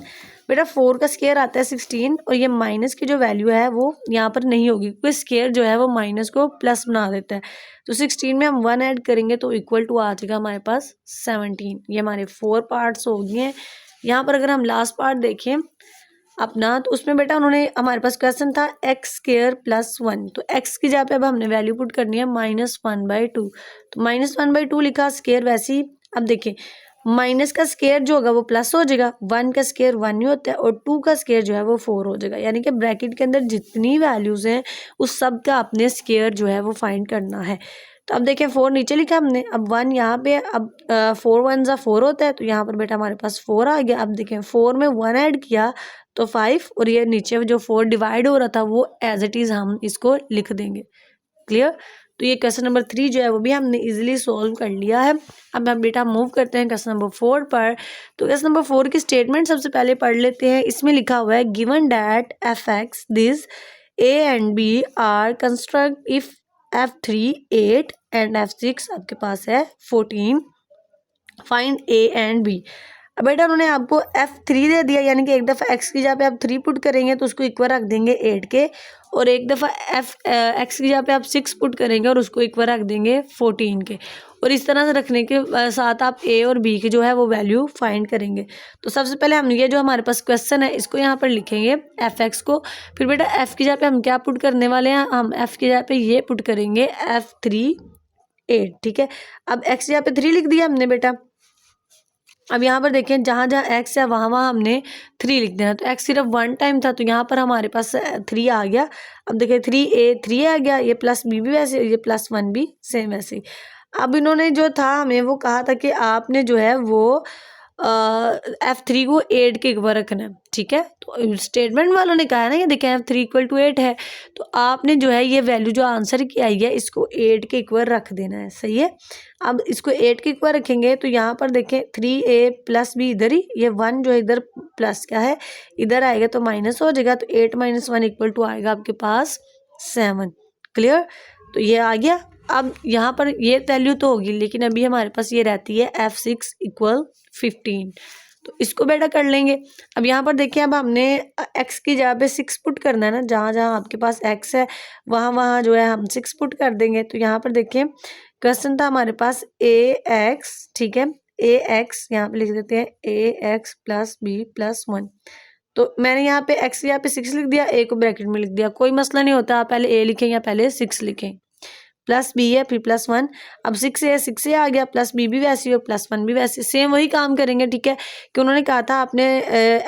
बेटा 4 का स्केयर आता है 16 और ये माइनस की जो वैल्यू है वो यहाँ पर नहीं होगी क्योंकि स्केयर जो है वो माइनस को प्लस बना देता है। तो 16 में हम 1 ऐड करेंगे तो इक्वल टू आ जाएगा हमारे पास 17। ये हमारे 4 पार्ट्स हो गए हैं। यहाँ पर अगर हम लास्ट पार्ट देखें अपना तो उसमें बेटा उन्होंने हमारे पास क्वेश्चन था एक्स स्केयर +1, तो एक्स की जगह पे अब हमने वैल्यू पुट करनी है -1/2। तो -1/2 लिखा, स्केयर वैसे ही। अब देखिए माइनस का स्केयर जो होगा वो प्लस हो जाएगा, 1 का स्केयर 1 ही होता है और 2 का स्केयर जो है वो 4 हो जाएगा। यानी कि ब्रैकेट के अंदर जितनी वैल्यूज हैं उस सब का अपने स्केयर जो है वो फाइंड करना है। तो अब देखिए 4 नीचे लिखा हमने, अब 1 यहाँ पे, अब 4 1 ज़ा 4 होता है तो यहाँ पर बेटा हमारे पास 4 आ गया। अब देखें 4 में 1 ऐड किया तो 5 और ये नीचे जो 4 डिवाइड हो रहा था वो एज इट इज़ हम इसको लिख देंगे। क्लियर। तो ये क्वेश्चन नंबर 3 जो है वो भी हमने इजीली सॉल्व कर लिया है। अब हम बेटा मूव करते हैं क्वेश्चन नंबर 4 पर। तो क्वेश्चन नंबर 4 की स्टेटमेंट सबसे पहले पढ़ लेते हैं। इसमें लिखा हुआ है given that f(x) this a and b are construct if f3 8 and f6 आपके पास है 14, फाइंड a and b। अब बेटा उन्होंने आपको f3 दे दिया, यानी कि एक दफ़ा x की जगह पे आप 3 पुट करेंगे तो उसको इक्वल रख देंगे 8 के, और एक दफ़ा x की जगह पे आप 6 पुट करेंगे और उसको इक्वल रख देंगे 14 के। और इस तरह से रखने के साथ आप a और b की जो है वो वैल्यू फाइंड करेंगे। तो सबसे पहले हम ये जो हमारे पास क्वेश्चन है इसको यहाँ पर लिखेंगे f(x) को। फिर बेटा f की जगह पे हम क्या पुट करने वाले हैं, हम f की जगह पे ये पुट करेंगे f3 8। ठीक है, अब x की जगह पे 3 लिख दिया हमने बेटा। अब यहाँ पर देखें जहाँ जहाँ x है वहाँ वहाँ हमने 3 लिख देना। तो x सिर्फ 1 टाइम था तो यहाँ पर हमारे पास 3 आ गया। अब देखिए 3a 3 आ गया, ये +b भी वैसे, ये +1 भी सेम वैसे ही। अब इन्होंने जो था हमें वो कहा था कि आपने जो है वो f3 को 8 के इक्वल रखना है। ठीक है, तो स्टेटमेंट वालों ने कहा है ना, ये देखें f3 = 8 है, तो आपने जो है ये वैल्यू जो आंसर की आई है इसको 8 के इक्वल रख देना है। सही है, अब इसको 8 के इक्वल रखेंगे तो यहाँ पर देखें 3a + b इधर ही, ये 1 जो है इधर प्लस क्या है इधर आएगा तो माइनस हो जाएगा, तो 8 - 1 = आएगा आपके पास 7। क्लियर, तो ये आ गया। अब यहाँ पर ये वैल्यू तो होगी लेकिन अभी हमारे पास ये रहती है f6 = 15, तो इसको बेटा कर लेंगे। अब यहाँ पर देखिए अब हमने x की जगह पे 6 पुट करना है ना, जहाँ जहाँ आपके पास x है वहाँ वहाँ जो है हम 6 पुट कर देंगे। तो यहाँ पर देखिए क्वेश्चन था हमारे पास ax, ठीक है, ax यहाँ पे लिख देते हैं ax + b + 1। तो मैंने यहाँ पे x यहाँ पे 6 लिख दिया, a को ब्रैकेट में लिख दिया, कोई मसला नहीं होता, आप पहले a लिखें या पहले 6 लिखें। +b है फिर +1, अब 6 आ गया, +b भी वैसी और +1 भी वैसे, सेम वही काम करेंगे। ठीक है, कि उन्होंने कहा था आपने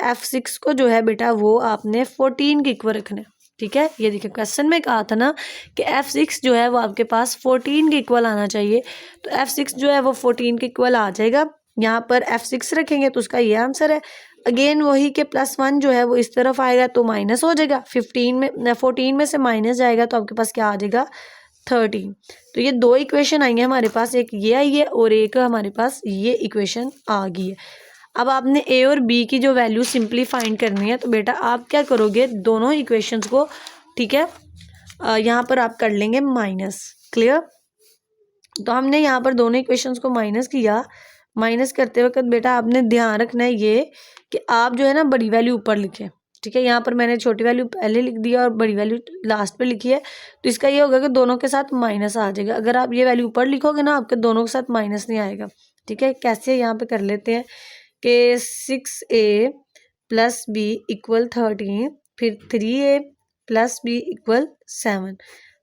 f6 को जो है बेटा वो आपने 14 के इक्वल रखना है। ठीक है, ये देखिए क्वेश्चन में कहा था ना कि f6 जो है वो आपके पास 14 के इक्वल आना चाहिए, तो f6 जो है वो 14 के इक्वल आ जाएगा। यहाँ पर f6 रखेंगे तो उसका ये आंसर है। अगेन वही के +1 जो है वो इस तरफ आएगा तो माइनस हो जाएगा, 14 में से माइनस जाएगा तो आपके पास क्या आ जाएगा 13। तो ये 2 इक्वेशन आई है हमारे पास, एक ये आई है और एक हमारे पास ये इक्वेशन आ गई है। अब आपने a और b की जो वैल्यू सिंपली फाइंड करनी है, तो बेटा आप क्या करोगे दोनों इक्वेशंस को, ठीक है, यहाँ पर आप कर लेंगे माइनस। क्लियर, तो हमने यहाँ पर दोनों इक्वेशंस को माइनस किया। माइनस करते वक्त बेटा आपने ध्यान रखना है ये कि आप जो है ना बड़ी वैल्यू ऊपर लिखें। ठीक है, यहाँ पर मैंने छोटी वैल्यू पहले लिख दिया और बड़ी वैल्यू लास्ट पे लिखी है, तो इसका ये होगा कि दोनों के साथ माइनस आ जाएगा। अगर आप ये वैल्यू ऊपर लिखोगे ना आपके दोनों के साथ माइनस नहीं आएगा। ठीक है, कैसे यहाँ पे कर लेते हैं कि 6a + b = 13, फिर 3a + b = 7।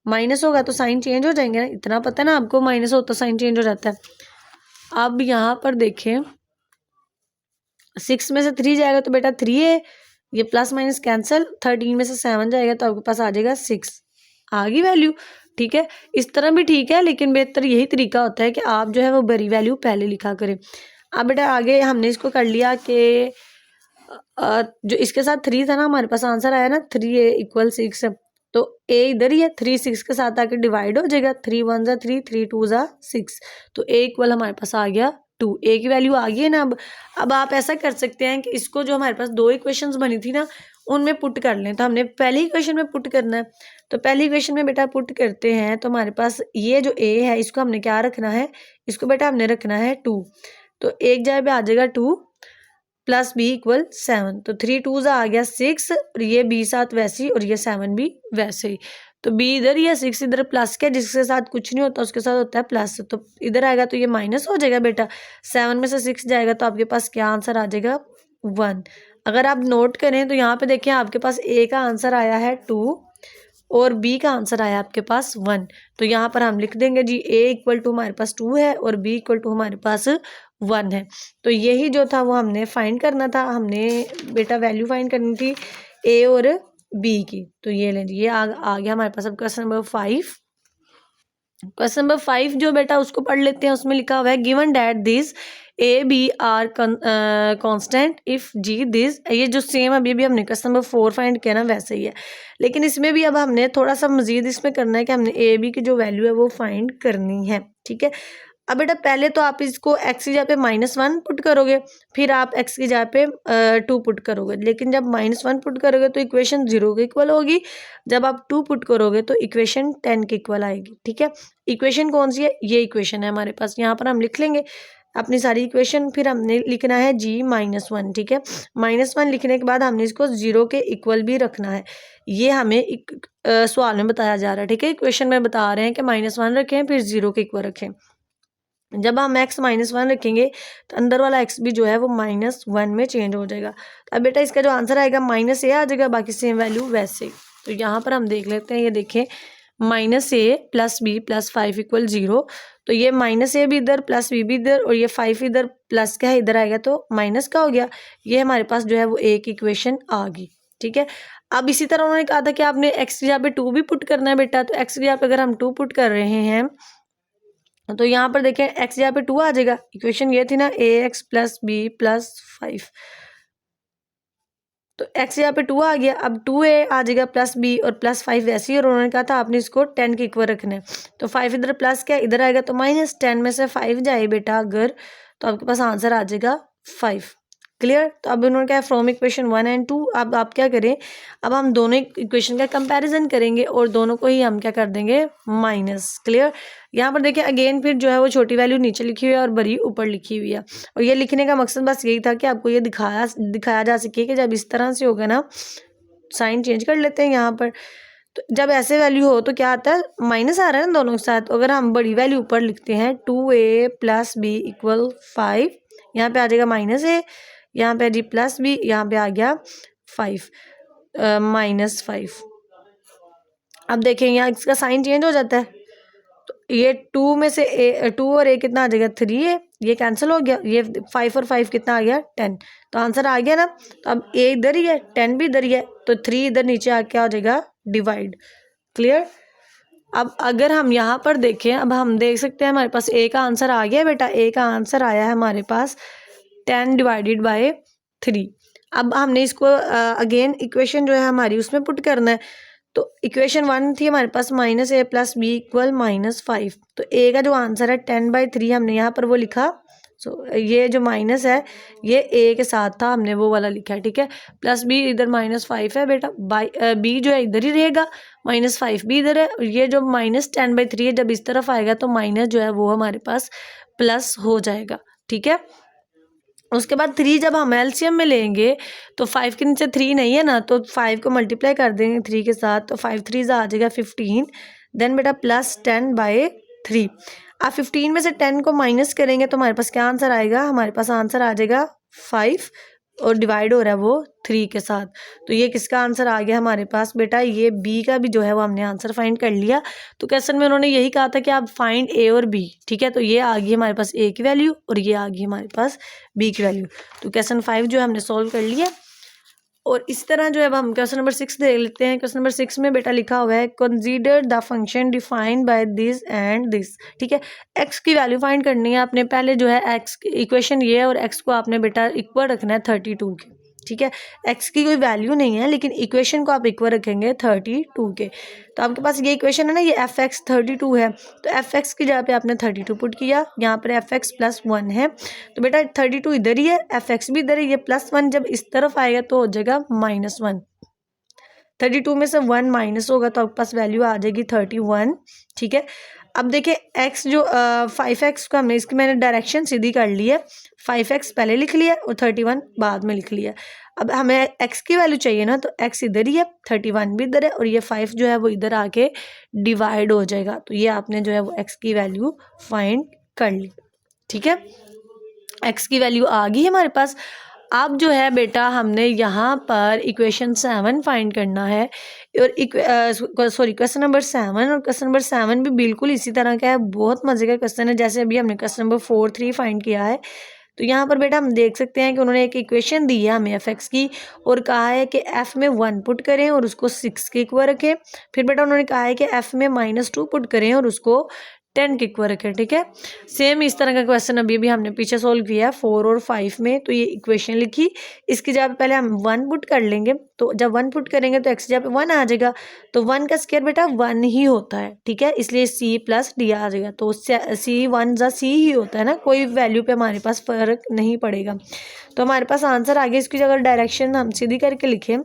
माइनस होगा तो साइन चेंज हो जाएंगे ना, इतना पता ना आपको, माइनस हो तो साइन चेंज हो जाता है। अब यहाँ पर देखें 6 में से 3 जाएगा तो बेटा 3a, ये + - कैंसिल, 13 में से 7 जाएगा तो आपके पास आ जाएगा 6, आ गई वैल्यू। ठीक है, इस तरह भी ठीक है लेकिन बेहतर यही तरीका होता है कि आप जो है वो बड़ी वैल्यू पहले लिखा करें। अब बेटा आगे हमने इसको कर लिया कि जो इसके साथ 3 था ना हमारे पास आंसर आया ना 3a = 6, तो a इधर ही है, 3 6 के साथ आके डिवाइड हो जाएगा, 3 1 = 3, 3 2 = 6, तो a = हमारे पास आ गया 2, ए की वैल्यू आ गई है ना। अब आप ऐसा कर सकते हैं कि इसको जो हमारे पास 2 इक्वेशंस बनी थी ना उनमें पुट कर लें। तो हमने पहली इक्वेशन में पुट करना है, तो पहली इक्वेशन में बेटा पुट करते हैं तो हमारे पास ये जो ए है इसको हमने क्या रखना है, इसको बेटा हमने रखना है 2। तो एक जगह पे आ जाएगा 2 प्लस बी इक्वल 7। तो 3 2 आ गया 6 और ये बी साथ वैसे ही और ये 7 भी वैसे ही। तो बी इधर, ये 6 इधर प्लस के जिसके साथ कुछ नहीं होता उसके साथ होता है प्लस। तो इधर आएगा तो ये माइनस हो जाएगा बेटा। 7 में से 6 जाएगा तो आपके पास क्या आंसर आ जाएगा 1। अगर आप नोट करें तो यहाँ पे देखें आपके पास ए का आंसर आया है 2 और बी का आंसर आया आपके पास 1। तो यहाँ पर हम लिख देंगे जी ए इक्वल टू हमारे पास 2 है और बी इक्वल टू हमारे पास 1 है। तो यही जो था वो हमने फाइंड करना था, हमने बेटा वैल्यू फाइंड करनी थी ए और बी की। तो ये लें ये आ गया हमारे पास। अब क्वेश्चन नंबर 5, क्वेश्चन नंबर 5 जो बेटा उसको पढ़ लेते हैं। उसमें लिखा हुआ है given that this A B are constant if G this. ये जो सेम अभी भी हमने क्वेश्चन नंबर 4 फाइंड किया ना वैसे ही है, लेकिन इसमें भी अब हमने थोड़ा सा मजीद इसमें करना है कि हमने ए बी की जो वैल्यू है वो फाइंड करनी है। ठीक है, अब बेटा पहले तो आप इसको x की जगह पे -1 पुट करोगे, फिर आप x की जगह पे 2 पुट करोगे। लेकिन जब -1 पुट करोगे तो इक्वेशन 0 के इक्वल होगी, जब आप 2 पुट करोगे तो इक्वेशन 10 के इक्वल आएगी। ठीक है, इक्वेशन कौन सी है, ये इक्वेशन है हमारे पास। यहाँ पर हम लिख लेंगे अपनी सारी इक्वेशन, फिर हमने लिखना है g -1। ठीक है, -1 लिखने के बाद हमने इसको 0 के इक्वल भी रखना है। ये हमें सवाल में बताया जा रहा है। ठीक है, इक्वेशन में बता रहे हैं कि -1 रखें फिर 0 के इक्वल रखें। जब हम x -1 रखेंगे तो अंदर वाला x भी जो है वो -1 में चेंज हो जाएगा। अब बेटा इसका जो आंसर आएगा -a आ जाएगा, बाकी सेम वैल्यू वैसे। तो यहाँ पर हम देख लेते हैं, ये देखें -a plus b plus 5 equal 0। तो ये -a भी इधर प्लस b भी इधर और ये 5 इधर प्लस का है इधर आएगा तो माइनस का हो गया। ये हमारे पास जो है वो एक इक्वेशन आ गई। ठीक है, अब इसी तरह उन्होंने कहा था कि आपने x की जगह पे 2 भी पुट करना है बेटा। तो x की जगह पे अगर हम 2 पुट कर रहे हैं तो यहाँ पर देखें x यहाँ पे 2 आ जाएगा। इक्वेशन ये थी ना ax प्लस बी प्लस 5, तो x यहाँ पे 2 आ गया। अब 2a आ जाएगा प्लस b और प्लस 5 वैसे ही, और उन्होंने कहा था आपने इसको 10 के इक्वल रखना है। तो 5 इधर प्लस क्या इधर आएगा तो -10 में से 5 जाए बेटा अगर, तो आपके पास आंसर आ जाएगा 5। क्लियर। तो अब उन्होंने कहा फ्रॉम इक्वेशन 1 एंड 2। अब आप क्या करें, अब हम दोनों इक्वेशन का कंपैरिजन करेंगे और दोनों को ही हम क्या कर देंगे माइनस। क्लियर। यहाँ पर देखिए अगेन फिर जो है वो छोटी वैल्यू नीचे लिखी हुई है और बड़ी ऊपर लिखी हुई है। और ये लिखने का मकसद बस यही था कि आपको ये दिखाया जा सके कि जब इस तरह से होगा ना, साइन चेंज कर लेते हैं यहाँ पर, तो जब ऐसे वैल्यू हो तो क्या आता है माइनस आ रहा है ना दोनों के साथ। अगर हम बड़ी वैल्यू ऊपर लिखते हैं 2a प्लस बी इक्वल 5, यहाँ पे आ जाएगा -a, यहाँ पे जी प्लस बी, यहाँ पे आ गया 5 -5। अब देखें यहाँ इसका साइन चेंज हो जाता है, तो ये 2 में से 2 और a कितना आ जाएगा 3a, ये कैंसिल हो गया। ये 5 और 5 कितना आ गया 10। तो आंसर आ गया ना। तो अब a इधर ही है 10 भी इधर ही है, तो 3 इधर नीचे आ क्या हो जाएगा डिवाइड। क्लियर। अब अगर हम यहाँ पर देखें, अब हम देख सकते हैं हमारे पास a का आंसर आ गया बेटा। a का आंसर आया है हमारे पास 10 डिवाइडेड बाय 3। अब हमने इसको अगेन इक्वेशन जो है हमारी उसमें पुट करना है। तो इक्वेशन 1 थी हमारे पास -a प्लस बी इक्वल -5। तो a का जो आंसर है 10/3 हमने यहाँ पर वो लिखा। सो ये जो माइनस है ये a के साथ था, हमने वो वाला लिखा है। ठीक है, प्लस b इधर -5 है बेटा, बाई b जो है इधर ही रहेगा, -5 भी इधर है। और ये जो -10/3 है जब इस तरफ आएगा तो माइनस जो है वो हमारे पास प्लस हो जाएगा। ठीक है, उसके बाद 3 जब हम एलसीएम में लेंगे तो 5 के नीचे 3 नहीं है ना, तो 5 को मल्टीप्लाई कर देंगे 3 के साथ, तो 5 3 आ जाएगा 15। देन बेटा प्लस 10/3। अब 15 में से 10 को माइनस करेंगे तो हमारे पास क्या आंसर आएगा, हमारे पास आंसर आ जाएगा 5 और डिवाइड हो रहा है वो 3 के साथ। तो ये किसका आंसर आ गया हमारे पास बेटा, ये बी का भी जो है वो हमने आंसर फाइंड कर लिया। तो क्वेश्चन में उन्होंने यही कहा था कि आप फाइंड ए और बी। ठीक है, तो ये आ गई हमारे पास ए की वैल्यू और ये आ गई हमारे पास बी की वैल्यू। तो क्वेश्चन 5 जो है हमने सॉल्व कर लिया। और इस तरह जो है अब हम क्वेश्चन नंबर 6 देख लेते हैं। क्वेश्चन नंबर 6 में बेटा लिखा हुआ है consider the function defined by this and this. ठीक है, एक्स की वैल्यू फाइंड करनी है आपने। पहले जो है एक्स इक्वेशन ये है और एक्स को आपने बेटा इक्वल रखना है 32 के। ठीक है। एक्स की कोई वैल्यू नहीं है, लेकिन इक्वेशन को आप इक्वल रखेंगे 32 के। तो आपके पास ये इक्वेशन है ना, ये एफ एक्स 32 है, तो एफ एक्स की जगह पे आपने 32 पुट किया, यहाँ पर एफ एक्स प्लस 1 है, तो बेटा 32 इधर ही है, एफ एक्स भी इधर है, ये प्लस 1 जब इस तरफ आएगा तो हो जाएगा -1। 32 में से 1 माइनस होगा तो आपके पास वैल्यू आ जाएगी 31, ठीक है। अब देखिए एक्स जो 5x का हमने इसकी मैंने डायरेक्शन सीधी कर ली है, 5x पहले लिख लिया और 31 बाद में लिख लिया। अब हमें x की वैल्यू चाहिए ना, तो x इधर ही है, 31 भी इधर है, और ये 5 जो है वो इधर आके डिवाइड हो जाएगा। तो ये आपने जो है वो x की वैल्यू फाइंड कर ली, ठीक है। x की वैल्यू आ गई हमारे पास। अब जो है बेटा हमने यहाँ पर इक्वेशन 7 फाइंड करना है, और सॉरी क्वेश्चन नंबर 7, और क्वेश्चन नंबर 7 भी बिल्कुल इसी तरह का है, बहुत मजे का क्वेश्चन है, जैसे अभी हमने क्वेश्चन नंबर 4, 3 फाइंड किया है। तो यहाँ पर बेटा हम देख सकते हैं कि उन्होंने एक इक्वेशन दी है हमें एफ एक्स की, और कहा है कि एफ में 1 पुट करें और उसको 6 के इक्वल रखें। फिर बेटा उन्होंने कहा है कि एफ में -2 पुट करें और उसको 10 के इक्वल रखें, ठीक है। सेम इस तरह का क्वेश्चन अभी हमने पीछे सोल्व किया है 4 और 5 में। तो ये इक्वेशन लिखी, इसकी जगह पे पहले हम 1 पुट कर लेंगे, तो जब 1 पुट करेंगे तो एक्स की जगह पे 1 आ जाएगा, तो 1 का स्क्वायर बेटा 1 ही होता है, ठीक है, इसलिए सी प्लस डी आ जाएगा। तो सी 1 जा सी ही होता है ना, कोई वैल्यू पे हमारे पास फर्क नहीं पड़ेगा। तो हमारे पास आंसर आ गया। इसकी अगर डायरेक्शन हम सीधी करके लिखें,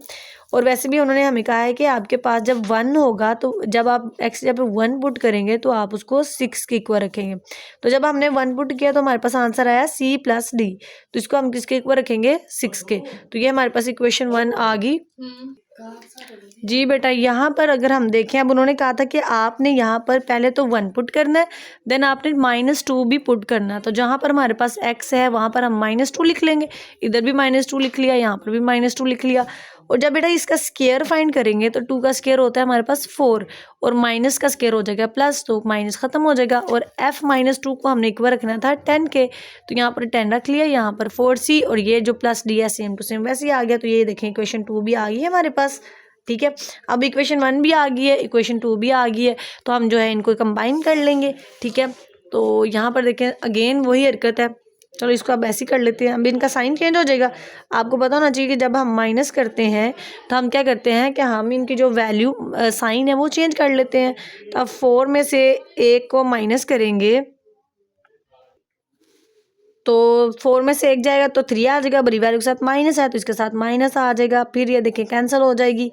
और वैसे भी उन्होंने हमें कहा है कि आपके पास जब 1 होगा तो जब आप एक्स जब 1 पुट करेंगे तो आप उसको 6 के इक्वल रखेंगे। तो जब हमने 1 पुट किया तो हमारे पास आंसर आया सी प्लस डी, तो इसको हम किसके इक्वल रखेंगे 6 के। तो ये हमारे पास इक्वेशन 1 आ गई। जी बेटा यहाँ पर अगर हम देखें, अब उन्होंने कहा था कि आपने यहाँ पर पहले तो 1 पुट करना है, देन आपने -2 भी पुट करना है। तो जहाँ पर हमारे पास x है वहाँ पर हम -2 लिख लेंगे, इधर भी -2 लिख लिया, यहाँ पर भी -2 लिख लिया। और जब बेटा इसका स्क्वायर फाइंड करेंगे तो 2 का स्क्वायर होता है हमारे पास 4, और माइनस का स्क्वायर हो जाएगा प्लस, तो माइनस खत्म हो जाएगा। और f -2 को हमने इक्वल रखना था 10 के, तो यहाँ पर 10 रख लिया, यहाँ पर 4c, और ये जो प्लस डी है सेम टू सेम वैसे ही आ गया। तो ये देखें इक्वेशन 2 भी आ गई है हमारे पास, ठीक है। अब इक्वेशन 1 भी आ गई है, इक्वेशन 2 भी आ गई है, तो हम जो है इनको कंबाइन कर लेंगे, ठीक है। तो यहाँ पर देखें अगेन वही हरकत है, चलो इसको अब ऐसे ही कर लेते हैं। अब इनका साइन चेंज हो जाएगा। आपको पता होना चाहिए कि जब हम माइनस करते हैं तो हम क्या करते हैं कि हम इनकी जो वैल्यू साइन है वो चेंज कर लेते हैं। तो अब 4 में से 1 को माइनस करेंगे तो 4 में से 1 जाएगा तो 3 आ जाएगा, बड़ी वैल्यू के साथ माइनस है तो इसके साथ माइनस आ जाएगा, फिर ये देखिए कैंसिल हो जाएगी,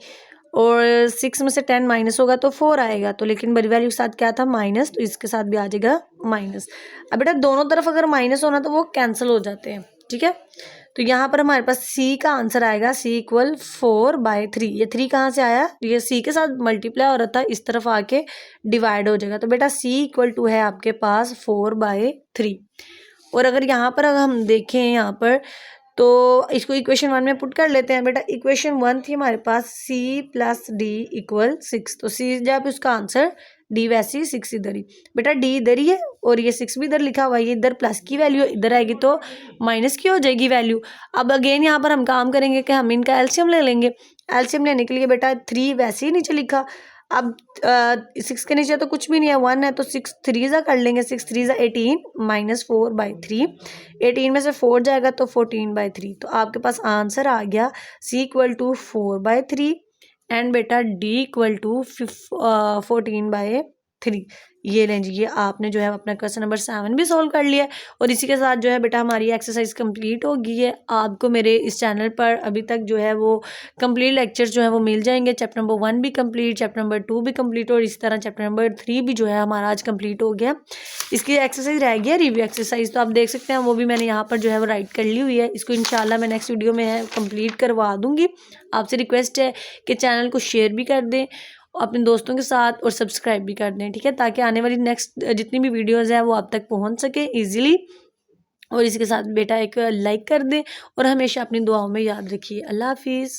और 6 में से 10 माइनस होगा तो 4 आएगा, तो लेकिन बड़ी वैल्यू के साथ क्या था माइनस, तो इसके साथ भी आ जाएगा माइनस। अब बेटा दोनों तरफ अगर माइनस होना तो वो कैंसिल हो जाते हैं, ठीक है। तो यहाँ पर हमारे पास सी का आंसर आएगा सी इक्वल 4/3। ये 3 कहाँ से आया, ये सी के साथ मल्टीप्लाई हो रहा था, इस तरफ आके डिवाइड हो जाएगा। तो बेटा सी इक्वल टू है आपके पास 4/3। और अगर यहाँ पर अगर हम देखें यहाँ पर, तो इसको इक्वेशन 1 में पुट कर लेते हैं। बेटा इक्वेशन 1 थी हमारे पास c प्लस डी इक्वल 6, तो c जब उसका आंसर d वैसे ही 6 इधर ही, बेटा d इधर ही है और ये 6 भी इधर लिखा हुआ है, ये इधर प्लस की वैल्यू इधर आएगी तो माइनस की हो जाएगी वैल्यू। अब अगेन यहाँ पर हम काम करेंगे कि हम इनका एलसीएम ले लेंगे। एलसीएम लेने के लिए बेटा 3 वैसे ही नीचे लिखा, अब 6 के नीचे तो कुछ भी नहीं है, 1 है, तो 6 3 कर लेंगे, 6 3 18 -4/3, 18 में से 4 जाएगा तो 14/3। तो आपके पास आंसर आ गया c इक्वल टू 4/3 एंड बेटा d इक्वल टू 14/3। ये लें जी, ये आपने जो है अपना क्वेश्चन नंबर 7 भी सोल्व कर लिया है। और इसी के साथ जो है बेटा हमारी एक्सरसाइज कंप्लीट हो गई है। आपको मेरे इस चैनल पर अभी तक जो है वो कंप्लीट लेक्चर्स जो है वो मिल जाएंगे। चैप्टर नंबर 1 भी कंप्लीट, चैप्टर नंबर 2 भी कंप्लीट, और इसी तरह चैप्टर नंबर 3 भी जो है हमारा आज कंप्लीट हो गया। इसकी एक्सरसाइज रह गई है रिव्यू एक्सरसाइज, तो आप देख सकते हैं वो भी मैंने यहाँ पर जो है वो राइट कर ली हुई है। इसको इंशाल्लाह मैं नेक्स्ट वीडियो में है कंप्लीट करवा दूँगी। आपसे रिक्वेस्ट है कि चैनल को शेयर भी कर दें अपने दोस्तों के साथ और सब्सक्राइब भी कर दें, ठीक है, ताकि आने वाली नेक्स्ट जितनी भी वीडियोज़ हैं वो आप तक पहुंच सके इजीली। और इसके साथ बेटा एक लाइक कर दें और हमेशा अपनी दुआओं में याद रखिए। अल्लाह हाफिज़।